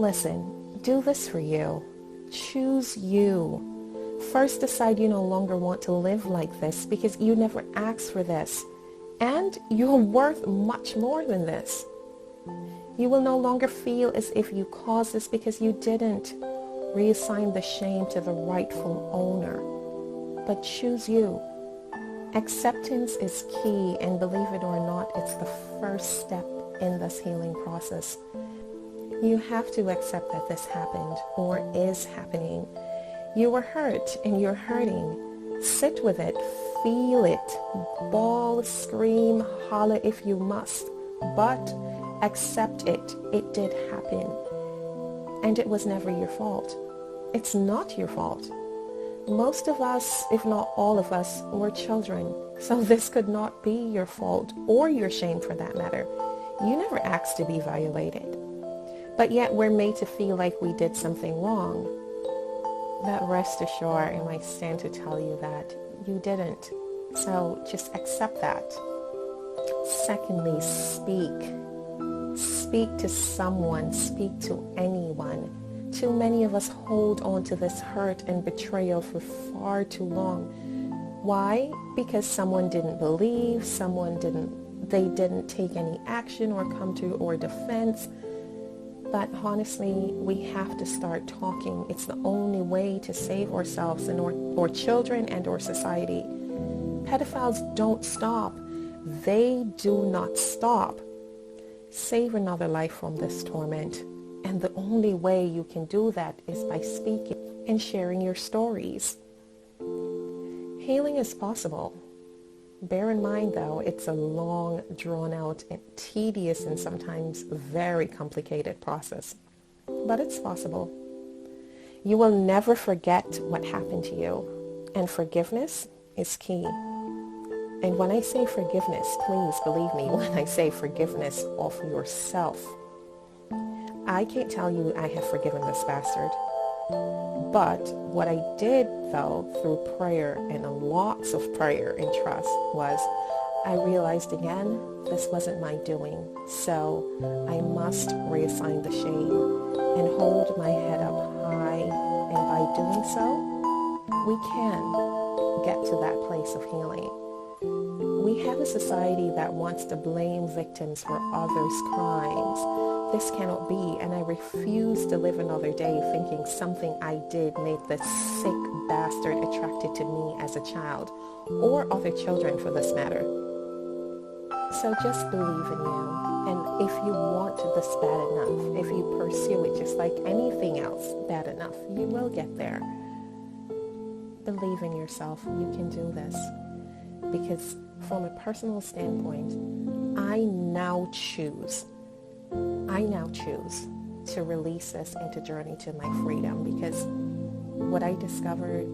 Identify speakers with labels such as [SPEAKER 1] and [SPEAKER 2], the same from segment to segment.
[SPEAKER 1] Listen, do this for you. Choose you. First, decide you no longer want to live like this because you never asked for this. And you're worth much more than this. You will no longer feel as if you caused this because you didn't. Reassign the shame to the rightful owner. But choose you. Acceptance is key, and believe it or not, it's the first step in this healing process. You have to accept that this happened or is happening. You were hurt and you're hurting. Sit with it, feel it, bawl, scream, holler if you must, but accept it. It did happen. And it was never your fault. It's not your fault. Most of us, if not all of us, were children. So this could not be your fault or your shame for that matter. You never asked to be violated. But yet we're made to feel like we did something wrong. But rest assured, and I stand to tell you that you didn't. So just accept that. Secondly, speak. Speak to someone. Speak to anyone. Too many of us hold on to this hurt and betrayal for far too long. Why? Because someone didn't believe, they didn't take any action or come to our defense. But honestly, we have to start talking. It's the only way to save ourselves and our children and our society. Pedophiles don't stop. They do not stop. Save another life from this torment. And the only way you can do that is by speaking and sharing your stories. Healing is possible. Bear in mind, though, it's a long, drawn-out, and tedious, and sometimes very complicated process. But it's possible. You will never forget what happened to you, and forgiveness is key. And when I say forgiveness, please believe me when I say forgiveness of yourself. I can't tell you I have forgiven this bastard. But what I did, though, through prayer and lots of prayer and trust, was I realized again, this wasn't my doing. So I must reassign the shame and hold my head up high. And by doing so, we can get to that place of healing. We have a society that wants to blame victims for others' crimes. This cannot be, and I refuse to live another day thinking something I did made this sick bastard attracted to me as a child, or other children for this matter. So just believe in you, and if you want this bad enough, if you pursue it just like anything else bad enough, you will get there. Believe in yourself. You can do this. Because from a personal standpoint, I now choose to release this and to journey to my freedom, because what I discovered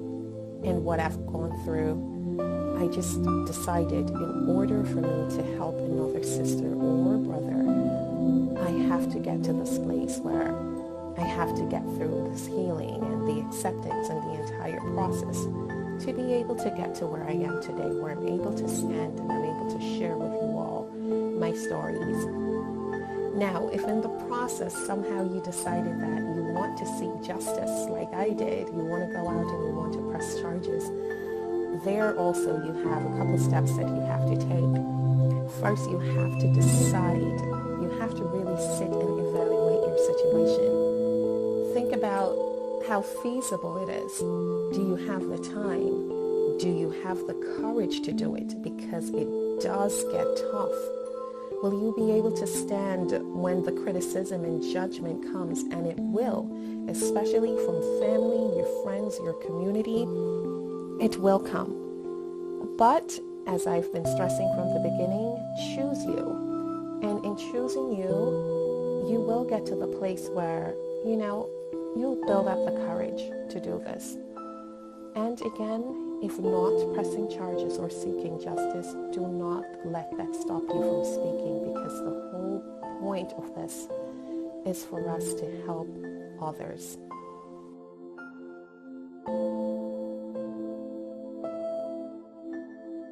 [SPEAKER 1] and what I've gone through, I just decided in order for me to help another sister or brother, I have to get to this place where I have to get through this healing and the acceptance and the entire process to be able to get to where I am today, where I'm able to stand and I'm able to share with you all my stories. Now, if in the process somehow you decided that you want to seek justice like I did, you want to go out and you want to press charges, there also you have a couple steps that you have to take. First, you have to decide. You have to really sit and evaluate your situation. Think about how feasible it is. Do you have the time? Do you have the courage to do it? Because it does get tough. Will you be able to stand when the criticism and judgment comes? And it will, especially from family, your friends, your community. It will come. But as I've been stressing from the beginning, choose you. And in choosing you, you will get to the place where, you'll build up the courage to do this. And again, if not pressing charges or seeking justice, do not let that stop you from speaking, because the whole point of this is for us to help others.